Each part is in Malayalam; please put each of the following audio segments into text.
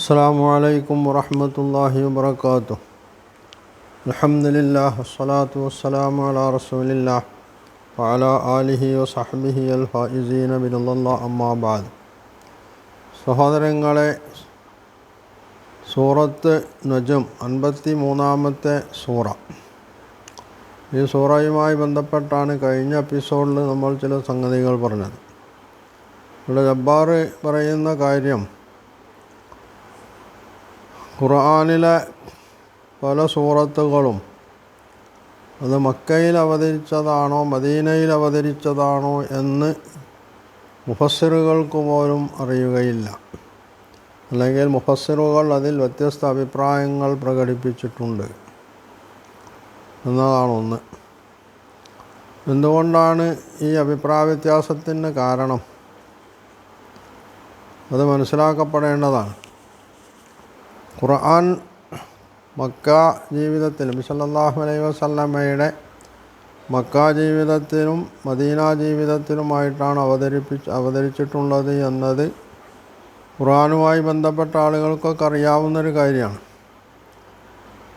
അസ്സലാമു അലൈക്കും വറഹ്മത്തുള്ളാഹി വബറകാതുഹു. അൽഹംദുലില്ലാഹി വസ്സലാത്തു വസ്സലാമു അലാ റസൂലില്ലാഹി വഅലാ ആലിഹി വസഹ്ബിഹി അൽ ഫായിസീന ബിറളില്ലാഹി അമ്മാ ബഅദ്. സഹോദരങ്ങളെ, സൂറത്ത് നജ്ം 53-ാമത്തെ സൂറ. ഈ സൂറയുമായി ബന്ധപ്പെട്ടാണ് കഴിഞ്ഞ എപ്പിസോഡിൽ നമ്മൾ ചില സംഗതികൾ പറഞ്ഞത്. ഇവിടെ ജബ്ബാർ പറയുന്ന കാര്യം, ഖുർആനിലെ പല സൂറത്തുകളും അത് മക്കയിൽ അവതരിച്ചതാണോ മദീനയിൽ അവതരിച്ചതാണോ എന്ന് മുഫസ്സിറുകൾക്ക് പോലും അറിയുകയില്ല. അല്ലെങ്കിൽ മുഫസ്സിറുകൾ അതിൽ വ്യത്യസ്ത അഭിപ്രായങ്ങൾ പ്രകടിപ്പിച്ചിട്ടുണ്ട് എന്നതാണൊന്ന്. എന്തുകൊണ്ടാണ് ഈ അഭിപ്രായ വ്യത്യാസത്തിന് കാരണം? അത് മനസ്സിലാക്കപ്പെടേണ്ടതാണ്. ഖുർആൻ മക്ക ജീവിതത്തിൽ നബി സല്ലല്ലാഹു അലൈഹി വസല്ലമയുടെ മക്ക ജീവിതത്തിലും മദീന ജീവിതത്തിലുമായിട്ടാണ് അവതരിച്ചിട്ടുള്ളത് എന്നത് ഖുർആനുമായി ബന്ധപ്പെട്ട ആളുകൾക്കൊക്കെ അറിയാവുന്നൊരു കാര്യമാണ്.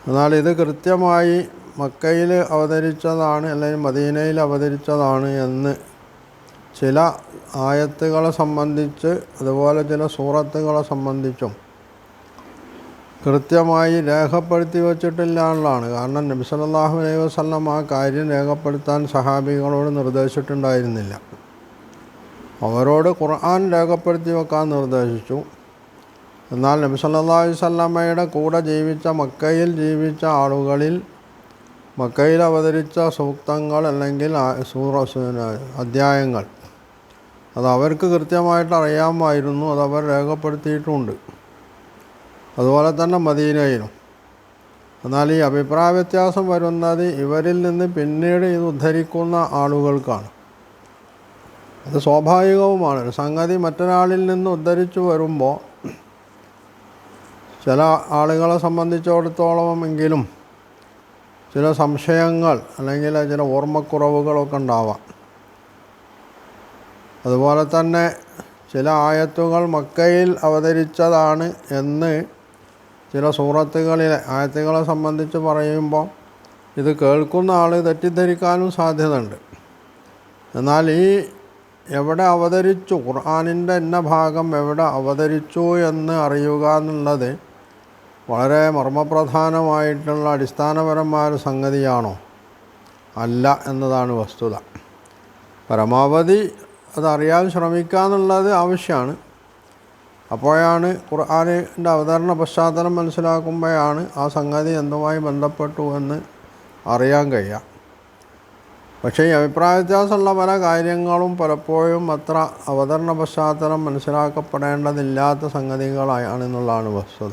എന്നാൽ ഇത് കൃത്യമായി മക്കയിൽ അവതരിച്ചതാണ് അല്ലെങ്കിൽ മദീനയിൽ അവതരിച്ചതാണ് എന്ന് ചില ആയത്തുകളെ സംബന്ധിച്ച് അതുപോലെ ചില സൂറത്തുകളെ സംബന്ധിച്ചും കൃത്യമായി രേഖപ്പെടുത്തി വച്ചിട്ടില്ല എന്നുള്ളതാണ്. കാരണം നബി സല്ലല്ലാഹു അലൈഹി വസല്ലം ആ കാര്യം രേഖപ്പെടുത്താൻ സഹാബികളോട് നിർദ്ദേശിച്ചിട്ടുണ്ടായിരുന്നില്ല. അവരോട് ഖുർആൻ രേഖപ്പെടുത്തി വെക്കാൻ നിർദ്ദേശിച്ചു. എന്നാൽ നബി സല്ലല്ലാഹു അലൈഹി വസല്ലമയുടെ കൂടെ ജീവിച്ച മക്കയിൽ ജീവിച്ച ആളുകളിൽ മക്കയിൽ അവതരിച്ച സൂക്തങ്ങൾ അല്ലെങ്കിൽ അധ്യായങ്ങൾ അത് അവർക്ക് കൃത്യമായിട്ട് അറിയാമായിരുന്നു. അതവർ രേഖപ്പെടുത്തിയിട്ടുമുണ്ട്. അതുപോലെ തന്നെ മദീനയിലും. എന്നാൽ ഈ അഭിപ്രായ വ്യത്യാസം വരുന്നത് ഇവരിൽ നിന്ന് പിന്നീട് ഇത് ഉദ്ധരിക്കുന്ന ആളുകൾക്കാണ്. അത് സ്വാഭാവികവുമാണ്. ഒരു സംഗതി മറ്റൊരാളിൽ നിന്ന് ഉദ്ധരിച്ചു വരുമ്പോൾ ചില ആളുകളെ സംബന്ധിച്ചിടത്തോളമെങ്കിലും ചില സംശയങ്ങൾ അല്ലെങ്കിൽ ചില ഓർമ്മക്കുറവുകളൊക്കെ ഉണ്ടാവാം. അതുപോലെ തന്നെ ചില ആയത്തുകൾ മക്കയിൽ അവതരിച്ചതാണ് എന്ന് ചില സൂറത്തുകളിലെ ആയത്തുകളെ സംബന്ധിച്ച് പറയുമ്പോൾ ഇത് കേൾക്കുന്ന ആൾ തെറ്റിദ്ധരിക്കാനും സാധ്യതയുണ്ട്. എന്നാൽ ഈ എവിടെ അവതരിച്ചു, ഖുർആനിൻ്റെ ഇന്ന ഭാഗം എവിടെ അവതരിച്ചു എന്ന് അറിയുക എന്നുള്ളത് വളരെ മർമ്മപ്രധാനമായിട്ടുള്ള അടിസ്ഥാനപരമായ ഒരു സംഗതിയാണോ? അല്ല എന്നതാണ് വസ്തുത. പരമാവധി അതറിയാൻ ശ്രമിക്കുക എന്നുള്ളത് ആവശ്യമാണ്. അപ്പോഴാണ് ഖുർആനിൻ്റെ അവതരണ പശ്ചാത്തലം മനസ്സിലാക്കുമ്പോഴാണ് ആ സംഗതി എന്തുമായി ബന്ധപ്പെട്ടു എന്ന് അറിയാൻ കഴിയുക. പക്ഷേ ഈ അഭിപ്രായ വ്യത്യാസമുള്ള പല കാര്യങ്ങളും പലപ്പോഴും അത്ര അവതരണ പശ്ചാത്തലം മനസ്സിലാക്കപ്പെടേണ്ടതില്ലാത്ത സംഗതികളാണെന്നുള്ളതാണ് വസ്തുത.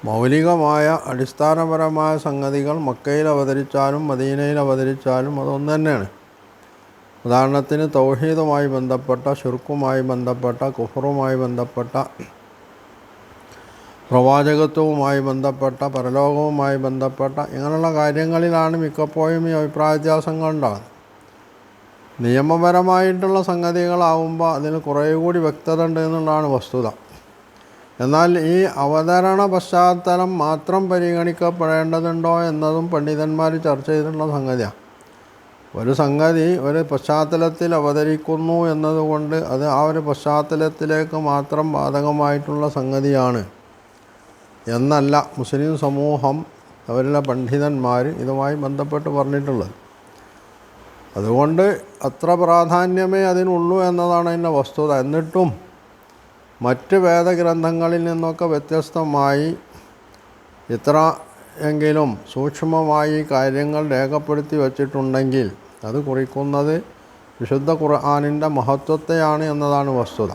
മൗലികമായ അടിസ്ഥാനപരമായ സംഗതികൾ മക്കയിൽ അവതരിച്ചാലും മദീനയിൽ അവതരിച്ചാലും അതൊന്നു തന്നെയാണ്. ഉദാഹരണത്തിന് തൗഹീദുമായി ബന്ധപ്പെട്ട, ശിർക്കുമായി ബന്ധപ്പെട്ട, കുഫറുമായി ബന്ധപ്പെട്ട, പ്രവാചകത്വവുമായി ബന്ധപ്പെട്ട, പരലോകവുമായി ബന്ധപ്പെട്ട ഇങ്ങനെയുള്ള കാര്യങ്ങളിലാണ് മിക്കപ്പോഴും ഈ അഭിപ്രായ വ്യത്യാസങ്ങൾ ഉണ്ടാകുന്നത്. നിയമപരമായിട്ടുള്ള സംഗതികളാവുമ്പോൾ അതിന് കുറേ കൂടി വ്യക്തത ഉണ്ട് എന്നുള്ളതാണ് വസ്തുത. എന്നാൽ ഈ അവതരണ പശ്ചാത്തലം മാത്രം പരിഗണിക്കപ്പെടേണ്ടതുണ്ടോ എന്നതും പണ്ഡിതന്മാർ ചർച്ച ചെയ്തിട്ടുള്ള സംഗതിയാണ്. ഒരു സംഗതി ഒരു പശ്ചാത്തലത്തിൽ അവതരിക്കുന്നു എന്നതുകൊണ്ട് അത് ആ ഒരു പശ്ചാത്തലത്തിലേക്ക് മാത്രം ബാധകമായിട്ടുള്ള സംഗതിയാണ് എന്നല്ല മുസ്ലിം സമൂഹം അവരുടെ പണ്ഡിതന്മാർ ഇതുമായി ബന്ധപ്പെട്ട് പറഞ്ഞിട്ടുള്ളത്. അതുകൊണ്ട് അത്ര പ്രാധാന്യമേ അതിനുള്ളൂ എന്നതാണ് അതിൻ്റെ വസ്തുത. എന്നിട്ടും മറ്റ് വേദഗ്രന്ഥങ്ങളിൽ നിന്നൊക്കെ വ്യത്യസ്തമായി ഇത്ര എങ്കിലും സൂക്ഷ്മമായി കാര്യങ്ങൾ രേഖപ്പെടുത്തി വച്ചിട്ടുണ്ടെങ്കിൽ അത് കുറിക്കുന്നത് വിശുദ്ധ ഖുർആനിൻ്റെ മഹത്വത്തെയാണ് എന്നതാണ് വസ്തുത.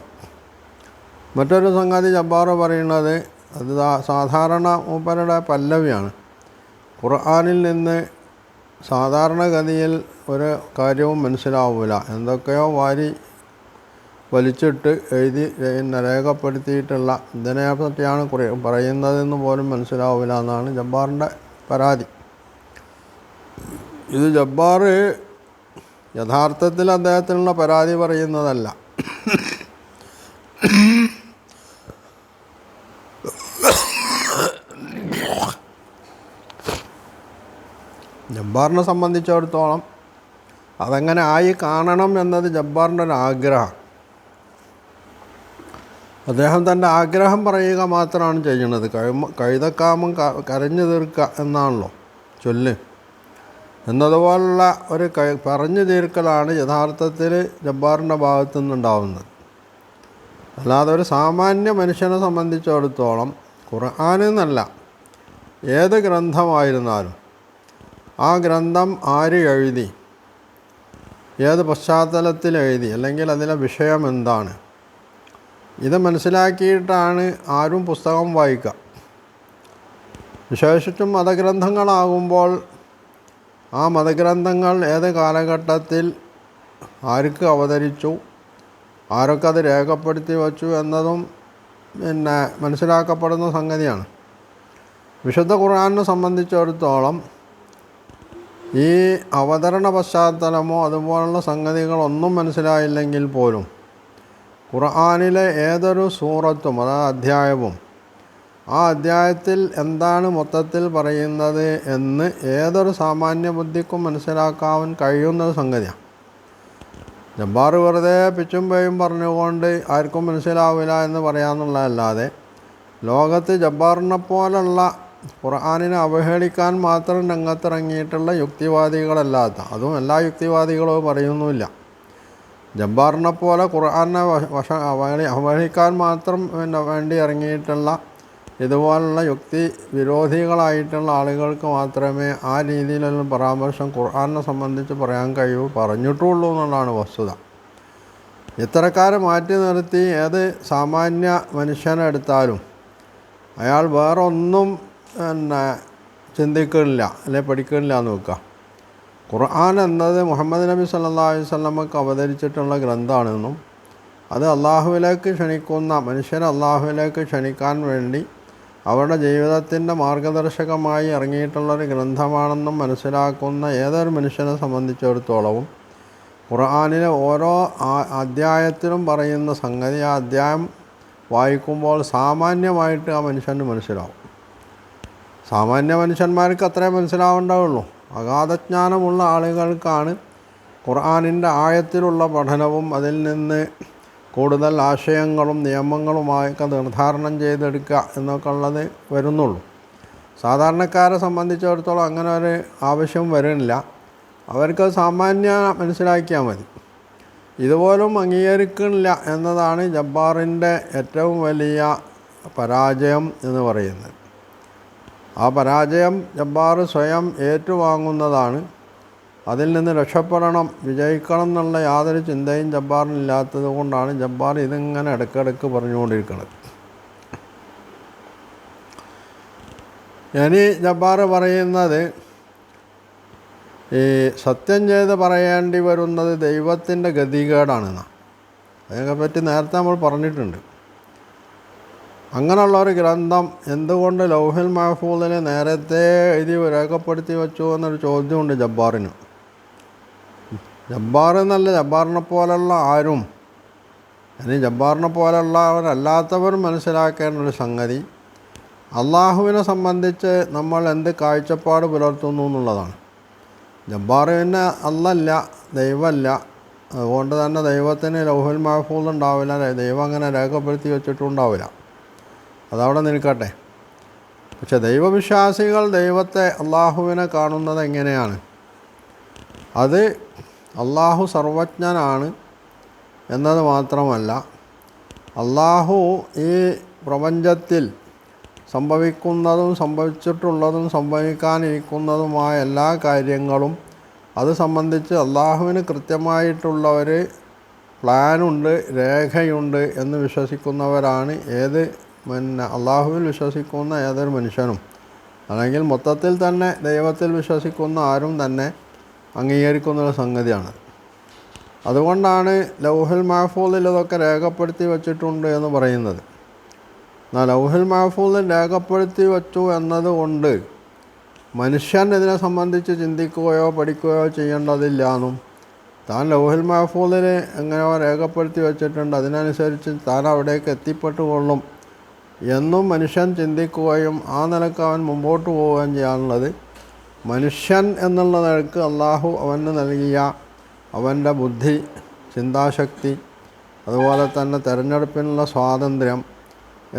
മറ്റൊരു സംഗതി ജബ്ബാർ പറയുന്നത്, അത് സാധാരണ മൂപ്പരുടെ പല്ലവിയാണ്. ഖുർആനിൽ നിന്ന് സാധാരണഗതിയിൽ ഒരു കാര്യവും മനസ്സിലാവില്ല. എന്തൊക്കെയോ വാരി വലിച്ചിട്ട് എഴുതി രേഖപ്പെടുത്തിയിട്ടുള്ള ഇതിനെ പറ്റിയാണ് പറയുന്നതെന്ന് പോലും മനസ്സിലാവില്ല എന്നാണ് ജബ്ബാറിൻ്റെ പരാതി. ഇത് ജബ്ബാർ യഥാർത്ഥത്തിൽ അദ്ദേഹത്തിനുള്ള പരാതി പറയുന്നതല്ല. ജബ്ബാറിനെ സംബന്ധിച്ചിടത്തോളം അതങ്ങനെ ആയി കാണണം എന്നത് ജബ്ബാറിൻ്റെ ഒരു ആഗ്രഹം. അദ്ദേഹം തൻ്റെ ആഗ്രഹം പറയുക മാത്രമാണ് ചെയ്യുന്നത്. കഴുതക്കാമം കരഞ്ഞു തീർക്കുക എന്നാണല്ലോ ചൊല്ല്. എന്നതുപോലുള്ള ഒരു പറഞ്ഞു തീർക്കലാണ് യഥാർത്ഥത്തിൽ ജബ്ബാറിൻ്റെ ഭാഗത്തു നിന്നുണ്ടാവുന്നത്. അല്ലാതെ ഒരു സാമാന്യ മനുഷ്യനെ സംബന്ധിച്ചിടത്തോളം ഖുർആനെന്നല്ല, ഏത് ഗ്രന്ഥമായിരുന്നാലും ആ ഗ്രന്ഥം ആര് എഴുതി, ഏത് പശ്ചാത്തലത്തിൽ എഴുതി, അല്ലെങ്കിൽ അതിലെ വിഷയം എന്താണ്, ഇത് മനസ്സിലാക്കിയിട്ടാണ് ആരും പുസ്തകം വായിക്കുക. വിശേഷിച്ചും മതഗ്രന്ഥങ്ങളാകുമ്പോൾ ആ മതഗ്രന്ഥങ്ങൾ ഏത് കാലഘട്ടത്തിൽ ആർക്ക് അവതരിച്ചു, ആരൊക്കെ അത് രേഖപ്പെടുത്തി വച്ചു എന്നതും മനസ്സിലാക്കപ്പെടുന്ന സംഗതിയാണ്. വിശുദ്ധ ഖുർആനെ സംബന്ധിച്ചിടത്തോളം ഈ അവതരണ പശ്ചാത്തലമോ അതുപോലുള്ള സംഗതികളൊന്നും മനസ്സിലായില്ലെങ്കിൽ പോലും ഖുർആനിലെ ഏതൊരു സൂറത്തും അതായത് അധ്യായവും ആ അധ്യായത്തിൽ എന്താണ് മൊത്തത്തിൽ പറയുന്നത് എന്ന് ഏതൊരു സാമാന്യ ബുദ്ധിക്കും മനസ്സിലാക്കാൻ കഴിയുന്ന സംഗതിയാണ്. ജബ്ബാർ വെറുതെ പിച്ചും പേയും പറഞ്ഞുകൊണ്ട് ആർക്കും മനസ്സിലാവില്ല എന്ന് പറയാമെന്നുള്ളതല്ലാതെ ലോകത്ത് ജബ്ബാറിനെ പോലുള്ള ഖുർആനിനെ അവഹേളിക്കാൻ മാത്രം രംഗത്തിറങ്ങിയിട്ടുള്ള യുക്തിവാദികളല്ലാത്ത, അതും എല്ലാ യുക്തിവാദികളും പറയുന്നുമില്ല, ജബ്ബാറിനെ പോലെ ഖുർആനെ അവഹേളിക്കാൻ മാത്രം വേണ്ടി ഇറങ്ങിയിട്ടുള്ള ഇതുപോലുള്ള യുക്തി വിരോധികളായിട്ടുള്ള ആളുകൾക്ക് മാത്രമേ ആ രീതിയിലുള്ള പരാമർശം ഖുർആനെ സംബന്ധിച്ച് പറയാൻ കഴിയൂ, പറഞ്ഞിട്ടുള്ളൂ എന്നുള്ളതാണ് വസ്തുത. ഇത്തരക്കാരെ മാറ്റി നിർത്തി ഏത് സാമാന്യ മനുഷ്യനെടുത്താലും അയാൾ വേറൊന്നും ചിന്തിക്കുന്നില്ല, അല്ലെ പഠിക്കുന്നില്ല എന്ന് വെക്കുക. ഖുർആൻ എന്നത് മുഹമ്മദ് നബി സല്ലല്ലാഹു അലൈഹി വസല്ലമക്ക് അവതരിച്ചിട്ടുള്ള ഗ്രന്ഥമാണെന്നും അത് അള്ളാഹുവിലേക്ക് ക്ഷണിക്കുന്ന മനുഷ്യരെ അള്ളാഹുവിലേക്ക് ക്ഷണിക്കാൻ വേണ്ടി അവരുടെ ജീവിതത്തിൻ്റെ മാർഗദർശകമായി ഇറങ്ങിയിട്ടുള്ളൊരു ഗ്രന്ഥമാണെന്നും മനസ്സിലാക്കുന്ന ഏതൊരു മനുഷ്യനെ സംബന്ധിച്ചിടത്തോളവും ഖുർആനിലെ ഓരോ അധ്യായത്തിലും പറയുന്ന സംഗതി ആ അധ്യായം വായിക്കുമ്പോൾ സാമാന്യമായിട്ട് ആ മനുഷ്യന് മനസ്സിലാവും. സാമാന്യ മനുഷ്യന്മാർക്ക് അത്രേ മനസ്സിലാവേണ്ടതുള്ളൂ. അഗാധജ്ഞാനമുള്ള ആളുകൾക്കാണ് ഖുർആനിൻ്റെ ആഴത്തിലുള്ള പഠനവും അതിൽ നിന്ന് കൂടുതൽ ആശയങ്ങളും നിയമങ്ങളുമായൊക്കെ നിർദ്ധാരണം ചെയ്തെടുക്കുക എന്നൊക്കെ ഉള്ളത് വരുന്നുള്ളൂ. സാധാരണക്കാരെ സംബന്ധിച്ചിടത്തോളം അങ്ങനെ ഒരു ആവശ്യം വരുന്നില്ല. അവർക്ക് സാമാന്യ മനസ്സിലാക്കിയാൽ മതി. ഇതുപോലും അംഗീകരിക്കുന്നില്ല എന്നതാണ് ജബ്ബാറിൻ്റെ ഏറ്റവും വലിയ പരാജയം എന്ന് പറയുന്നത്. ആ പരാജയം ജബ്ബാർ സ്വയം ഏറ്റുവാങ്ങുന്നതാണ്. അതിൽ നിന്ന് രക്ഷപ്പെടണം, വിജയിക്കണം എന്നുള്ള യാതൊരു ചിന്തയും ജബ്ബാറിനില്ലാത്തത് കൊണ്ടാണ് ജബ്ബാർ ഇതിങ്ങനെ ഇടയ്ക്കിടയ്ക്ക് പറഞ്ഞുകൊണ്ടിരിക്കുന്നത്. ഇനി ജബ്ബാർ പറയുന്നത് ഈ സത്യം ചെയ്ത് പറയേണ്ടി വരുന്നത് ദൈവത്തിൻ്റെ ഗതികേടാണെന്നാണ്. അതിനെപ്പറ്റി നേരത്തെ നമ്മൾ പറഞ്ഞിട്ടുണ്ട്. അങ്ങനെയുള്ളൊരു ഗ്രന്ഥം എന്തുകൊണ്ട് ലൗഹുൽ മഹ്ഫൂദിൽ നേരത്തെ എഴുതി രേഖപ്പെടുത്തി വെച്ചു എന്നൊരു ചോദ്യമുണ്ട് ജബ്ബാറിന്. ജബ്ബാർ എന്നല്ല, ജബ്ബാറിനെ പോലുള്ള ആരും, ഇനി ജബ്ബാറിനെ പോലുള്ളവരല്ലാത്തവർ മനസ്സിലാക്കേണ്ട ഒരു സംഗതി അള്ളാഹുവിനെ സംബന്ധിച്ച് നമ്മൾ എന്ത് കാഴ്ചപ്പാട് പുലർത്തുന്നു എന്നുള്ളതാണ്. ജബ്ബാർ പിന്നെ അല്ലല്ല, ദൈവമല്ല. അതുകൊണ്ട് തന്നെ ദൈവത്തിന് ലൗഹുൽ മഹ്ഫൂദ് ഉണ്ടാവില്ല, ദൈവം അങ്ങനെ രേഖപ്പെടുത്തി വെച്ചിട്ടുണ്ടാവില്ല. അതവിടെ നിൽക്കട്ടെ. പക്ഷെ ദൈവവിശ്വാസികൾ ദൈവത്തെ അള്ളാഹുവിനെ കാണുന്നത് എങ്ങനെയാണ്? അത് അള്ളാഹു സർവജ്ഞനാണ് എന്നത് മാത്രമല്ല, അള്ളാഹു ഈ പ്രപഞ്ചത്തിൽ സംഭവിക്കുന്നതും സംഭവിച്ചിട്ടുള്ളതും സംഭവിക്കാനിരിക്കുന്നതുമായ എല്ലാ കാര്യങ്ങളും അത് സംബന്ധിച്ച് അള്ളാഹുവിന് കൃത്യമായിട്ടുള്ള ഒരു പ്ലാനുണ്ട്, രേഖയുണ്ട് എന്ന് വിശ്വസിക്കുന്നവരാണ് അള്ളാഹുവിൽ വിശ്വസിക്കുന്ന ഏതൊരു മനുഷ്യനും. അല്ലെങ്കിൽ മൊത്തത്തിൽ തന്നെ ദൈവത്തിൽ വിശ്വസിക്കുന്ന ആരും തന്നെ അംഗീകരിക്കുന്നൊരു സംഗതിയാണ്. അതുകൊണ്ടാണ് ലൗഹുൽ മഹ്ഫൂദിൽ ഇതൊക്കെ രേഖപ്പെടുത്തി വച്ചിട്ടുണ്ട് എന്ന് പറയുന്നത്. എന്നാൽ ലൗഹുൽ മഹ്ഫൂദിൽ രേഖപ്പെടുത്തി വച്ചു എന്നതുകൊണ്ട് മനുഷ്യൻ ഇതിനെ സംബന്ധിച്ച് ചിന്തിക്കുകയോ പഠിക്കുകയോ ചെയ്യേണ്ടതില്ല എന്നും, താൻ ലൗഹുൽ മഹ്ഫൂദിൽ എങ്ങനെയോ രേഖപ്പെടുത്തി വച്ചിട്ടുണ്ട്, അതിനനുസരിച്ച് താൻ അവിടേക്ക് എത്തിപ്പെട്ടുകൊള്ളും എന്നും മനുഷ്യൻ ചിന്തിക്കുകയും ആ നിലക്ക് അവൻ മുമ്പോട്ട് പോവുകയും ചെയ്യാനുള്ളത് മനുഷ്യൻ എന്നുള്ള നിലക്ക് അള്ളാഹു അവന് നൽകിയ അവൻ്റെ ബുദ്ധി, ചിന്താശക്തി, അതുപോലെ തന്നെ തിരഞ്ഞെടുപ്പിനുള്ള സ്വാതന്ത്ര്യം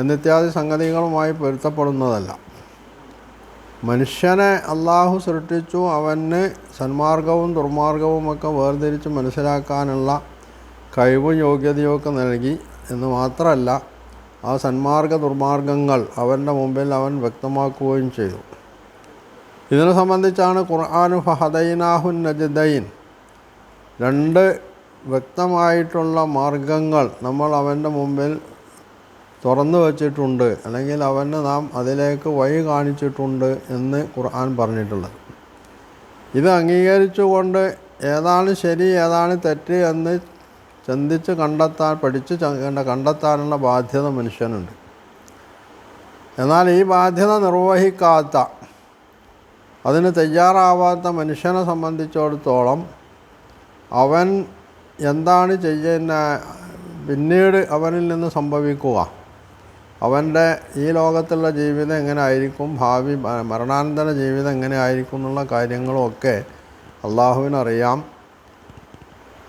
എന്നിത്യാദി സംഗതികളുമായി പൊരുത്തപ്പെടുന്നതല്ല. മനുഷ്യനെ അള്ളാഹു സൃഷ്ടിച്ചു, അവന് സന്മാർഗവും ദുർമാർഗവുമൊക്കെ വേർതിരിച്ച് മനസ്സിലാക്കാനുള്ള കഴിവും യോഗ്യതയൊക്കെ നൽകി എന്ന് മാത്രമല്ല, ആ സന്മാർഗ ദുർമാർഗങ്ങൾ അവൻ്റെ മുമ്പിൽ അവൻ വ്യക്തമാക്കുകയും ചെയ്തു. ഇതിനെ സംബന്ധിച്ചാണ് ഖുർആനു ഫഹദൈനാഹുൻ നജ്ദൈൻ, രണ്ട് വ്യക്തമായിട്ടുള്ള മാർഗങ്ങൾ നമ്മൾ അവൻ്റെ മുമ്പിൽ തുറന്നു വച്ചിട്ടുണ്ട്, അല്ലെങ്കിൽ അവന് നാം അതിലേക്ക് വഴി കാണിച്ചിട്ടുണ്ട് എന്ന് ഖുർആൻ പറഞ്ഞിട്ടുള്ളത്. ഇത് അംഗീകരിച്ചുകൊണ്ട് ഏതാണ് ശരി ഏതാണ് തെറ്റ് എന്ന് ചിന്തിച്ച് പഠിച്ച് കണ്ടെത്താനുള്ള ബാധ്യത മനുഷ്യനുണ്ട്. എന്നാൽ ഈ ബാധ്യത നിർവഹിക്കാത്ത, അതിന് തയ്യാറാവാത്ത മനുഷ്യനെ സംബന്ധിച്ചിടത്തോളം അവൻ എന്താണ് പിന്നീട് അവനിൽ നിന്ന് സംഭവിക്കുക, അവൻ്റെ ഈ ലോകത്തുള്ള ജീവിതം എങ്ങനെ ആയിരിക്കും, ഭാവി മരണാനന്തര ജീവിതം എങ്ങനെ ആയിരിക്കും എന്നുള്ള കാര്യങ്ങളുമൊക്കെ അള്ളാഹുവിനറിയാം.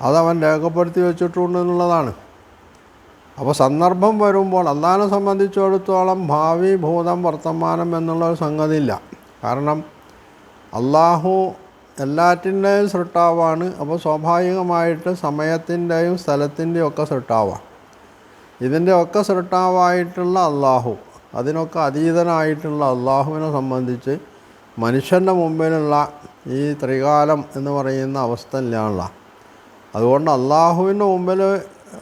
അതവൻ രേഖപ്പെടുത്തി വെച്ചിട്ടുണ്ട് എന്നുള്ളതാണ്. അപ്പോൾ സന്ദർഭം വരുമ്പോൾ അള്ളാഹിനെ സംബന്ധിച്ചിടത്തോളം ഭാവി, ഭൂതം, വർത്തമാനം എന്നുള്ള ഒരു സംഗതിയില്ല. കാരണം അള്ളാഹു എല്ലാറ്റിൻ്റെയും സൃഷ്ടാവാണ്. അപ്പോൾ സ്വാഭാവികമായിട്ട് സമയത്തിൻ്റെയും സ്ഥലത്തിൻ്റെയും ഒക്കെ സൃഷ്ടാവാണ്. ഇതിൻ്റെ ഒക്കെ സൃഷ്ടാവായിട്ടുള്ള അള്ളാഹു, അതിനൊക്കെ അതീതനായിട്ടുള്ള അള്ളാഹുവിനെ സംബന്ധിച്ച് മനുഷ്യൻ്റെ മുമ്പിലുള്ള ഈ ത്രികാലം എന്ന് പറയുന്ന അവസ്ഥ ഇല്ലാനുള്ള. അതുകൊണ്ട് അള്ളാഹുവിൻ്റെ മുമ്പിൽ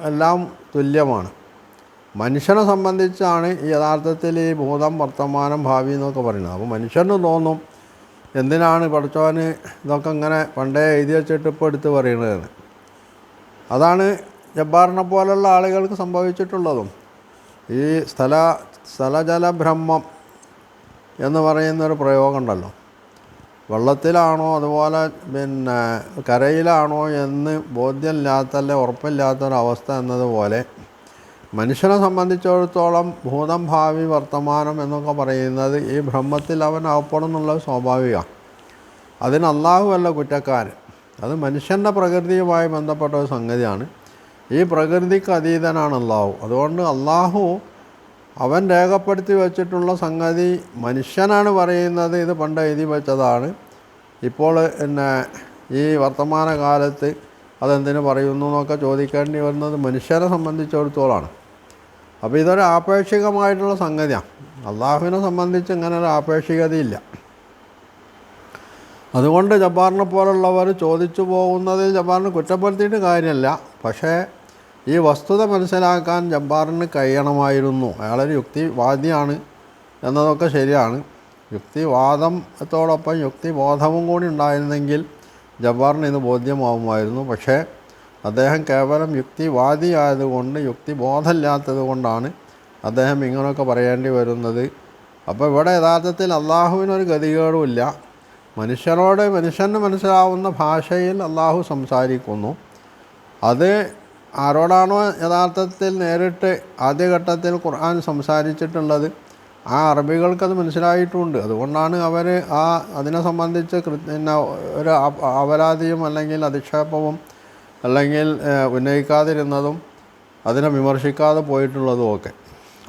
എല്ലാം തുല്യമാണ്. മനുഷ്യനെ സംബന്ധിച്ചാണ് ഈ യഥാർത്ഥത്തിൽ ഈ ഭൂതം, വർത്തമാനം, ഭാവി എന്നൊക്കെ പറയുന്നത്. അപ്പോൾ മനുഷ്യന് തോന്നും, എന്തിനാണ് പഠിച്ചവന് ഇതൊക്കെ ഇങ്ങനെ പണ്ടേ എഴുതി വെച്ചിട്ട് ഇപ്പോൾ എടുത്ത് പറയണതെന്ന്. അതാണ് ജബ്ബാറിനെ പോലുള്ള ആളുകൾക്ക് സംഭവിച്ചിട്ടുള്ളതും. ഈ സ്ഥലജല ബ്രഹ്മം എന്ന് പറയുന്നൊരു പ്രയോഗം ഉണ്ടല്ലോ, വെള്ളത്തിലാണോ അതുപോലെ കരയിലാണോ എന്ന് ബോധ്യമില്ലാത്തല്ല, ഉറപ്പില്ലാത്തൊരവസ്ഥ എന്നതുപോലെ മനുഷ്യനെ സംബന്ധിച്ചിടത്തോളം ഭൂതം, ഭാവി, വർത്തമാനം എന്നൊക്കെ പറയുന്നത് ഈ ബ്രഹ്മത്തിൽ അവൻ അകപ്പെടുന്നുള്ളത് സ്വാഭാവികമാണ്. അതിന് അള്ളാഹു അല്ല കുറ്റക്കാരൻ. അത് മനുഷ്യൻ്റെ പ്രകൃതിയുമായി ബന്ധപ്പെട്ട ഒരു സംഗതിയാണ്. ഈ പ്രകൃതിക്ക് അതീതനാണ് അള്ളാഹു. അതുകൊണ്ട് അള്ളാഹു അവൻ രേഖപ്പെടുത്തി വച്ചിട്ടുള്ള സംഗതി മനുഷ്യനാണ് പറയുന്നത് ഇത് പണ്ട് എഴുതി വെച്ചതാണ്, ഇപ്പോൾ ഈ വർത്തമാനകാലത്ത് അതെന്തിനു പറയുന്നു എന്നൊക്കെ ചോദിക്കേണ്ടി വരുന്നത് മനുഷ്യരെ സംബന്ധിച്ചിടത്തോളമാണ്. അപ്പോൾ ഇതൊരു ആപേക്ഷികമായിട്ടുള്ള സംഗതിയാണ്. അള്ളാഹുവിനെ സംബന്ധിച്ച് ഇങ്ങനെ ഒരു ആപേക്ഷികതയില്ല. അതുകൊണ്ട് ജബ്ബാറിനെ പോലുള്ളവർ ചോദിച്ചു പോകുന്നതിൽ ജബ്ബാറിനെ കുറ്റപ്പെടുത്തിയിട്ട് കാര്യമില്ല. പക്ഷേ ഈ വസ്തുത മനസ്സിലാക്കാൻ ജബ്ബാറിന് കഴിയണമായിരുന്നു. അയാളൊരു യുക്തിവാദിയാണ് എന്നതൊക്കെ ശരിയാണ്. യുക്തിവാദത്തോടൊപ്പം യുക്തിബോധവും കൂടി ഉണ്ടായിരുന്നെങ്കിൽ ജബ്ബാറിന് ഇത് ബോധ്യമാവുമായിരുന്നു. പക്ഷേ അദ്ദേഹം കേവലം യുക്തിവാദി ആയതുകൊണ്ട്, യുക്തിബോധമില്ലാത്തത് കൊണ്ടാണ് അദ്ദേഹം ഇങ്ങനെയൊക്കെ പറയേണ്ടി വരുന്നത്. അപ്പോൾ ഇവിടെ യഥാർത്ഥത്തിൽ അള്ളാഹുവിനൊരു ഗതികേടുമില്ല. മനുഷ്യന് മനസ്സിലാവുന്ന ഭാഷയിൽ അള്ളാഹു സംസാരിക്കുന്നു. അത് ആരോടാണോ യഥാർത്ഥത്തിൽ നേരിട്ട് ആദ്യഘട്ടത്തിൽ ഖുർആൻ സംസാരിച്ചിട്ടുള്ളത് ആ അറബികൾക്കത് മനസ്സിലായിട്ടുണ്ട്. അതുകൊണ്ടാണ് അവർ അതിനെ സംബന്ധിച്ച് ഒരു അപരാധിയും അല്ലെങ്കിൽ അധിക്ഷേപവും അല്ലെങ്കിൽ ഉന്നയിക്കാതിരുന്നതും അതിനെ വിമർശിക്കാതെ പോയിട്ടുള്ളതും ഒക്കെ.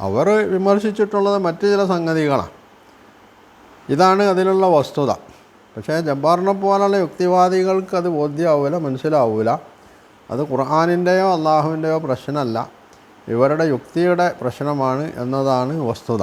അവർ വിമർശിച്ചിട്ടുള്ളത് മറ്റ് ചില സംഗതികളാണ്. ഇതാണ് അതിലുള്ള വസ്തുത. പക്ഷേ ജബ്ബാറിനെ പോലുള്ള യുക്തിവാദികൾക്ക് അത് ബോധ്യമാവില്ല, മനസ്സിലാവില്ല. അത് ഖുർആനിൻ്റെയോ അള്ളാഹുവിൻ്റെയോ പ്രശ്നമല്ല, ഇവരുടെ യുക്തിയുടെ പ്രശ്നമാണ് എന്നതാണ് വസ്തുത.